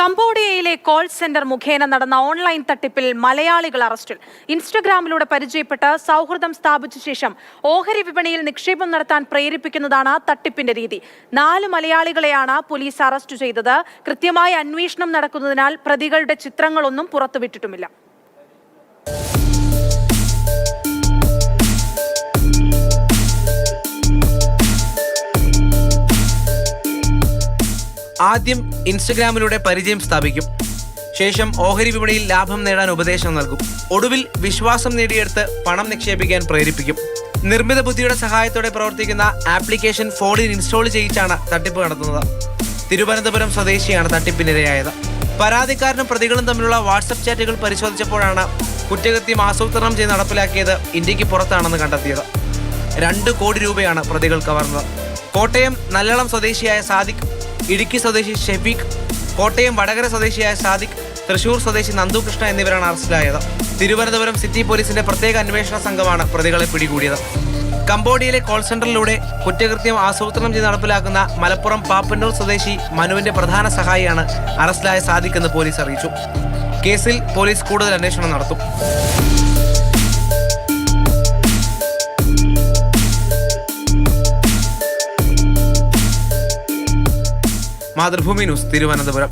കംബോഡിയയിലെ call centre മുഖേന നടന്ന online തട്ടിപ്പിൽ മലയാളികൾ അറസ്റ്റിൽ. ഇൻസ്റ്റഗ്രാമിലൂടെ പരിചയപ്പെട്ട് സൗഹൃദം സ്ഥാപിച്ച ശേഷം ഓഹരി വിപണിയിൽ നിക്ഷേപം നടത്താൻ പ്രേരിപ്പിക്കുന്നതാണ് തട്ടിപ്പിന്റെ രീതി. 4 മലയാളികളെയാണ് പോലീസ് അറസ്റ്റ് ചെയ്തത്. കൃത്യമായ അന്വേഷണം നടക്കുന്നതിനാൽ പ്രതികളുടെ ചിത്രങ്ങളൊന്നും പുറത്തുവിട്ടിട്ടുമില്ല. ആദ്യം ഇൻസ്റ്റഗ്രാമിലൂടെ പരിചയം സ്ഥാപിക്കും. ശേഷം ഓഹരി വിപണിയിൽ ലാഭം നേടാൻ ഉപദേശം നൽകും. ഒടുവിൽ വിശ്വാസം നേടിയെടുത്ത് പണം നിക്ഷേപിക്കാൻ പ്രേരിപ്പിക്കും. നിർമ്മിത ബുദ്ധിയുടെ സഹായത്തോടെ പ്രവർത്തിക്കുന്ന ആപ്ലിക്കേഷൻ ഫോണിൽ ഇൻസ്റ്റാൾ ചെയ്യിച്ചാണ് തട്ടിപ്പ് നടത്തുന്നത്. തിരുവനന്തപുരം സ്വദേശിയാണ് തട്ടിപ്പിനിരയായത്. പരാതിക്കാരനും പ്രതികളും തമ്മിലുള്ള വാട്സപ്പ് ചാറ്റുകൾ പരിശോധിച്ചപ്പോഴാണ് കുറ്റകൃത്യം ആസൂത്രണം ചെയ്ത് നടപ്പിലാക്കിയത് ഇന്ത്യക്ക് പുറത്താണെന്ന് കണ്ടെത്തിയത്. 2 കോടി രൂപയാണ് പ്രതികൾ കവർന്നത്. കോട്ടയം നല്ലളം സ്വദേശിയായ സാദിഖ്, ഇടുക്കി സ്വദേശി ഷെഫീഖ്, കോട്ടയം വടകര സ്വദേശിയായ സാദിഖ്, തൃശൂർ സ്വദേശി നന്ദുകൃഷ്ണ എന്നിവരാണ് അറസ്റ്റിലായത്. തിരുവനന്തപുരം സിറ്റി പോലീസിന്റെ പ്രത്യേക അന്വേഷണ സംഘമാണ് പ്രതികളെ പിടികൂടിയത്. കംബോഡിയയിലെ കോൾ സെന്ററിലൂടെ കുറ്റകൃത്യം ആസൂത്രണം ചെയ്ത് നടപ്പിലാക്കുന്ന മലപ്പുറം പാപ്പന്നൂർ സ്വദേശി മനുവിന്റെ പ്രധാന സഹായിയാണ് അറസ്റ്റിലായ സാദിഖ് എന്ന് പോലീസ് അറിയിച്ചു. കേസിൽ പോലീസ് കൂടുതൽ അന്വേഷണം നടത്തും. മാതൃഭൂമി ന്യൂസ്, തിരുവനന്തപുരം.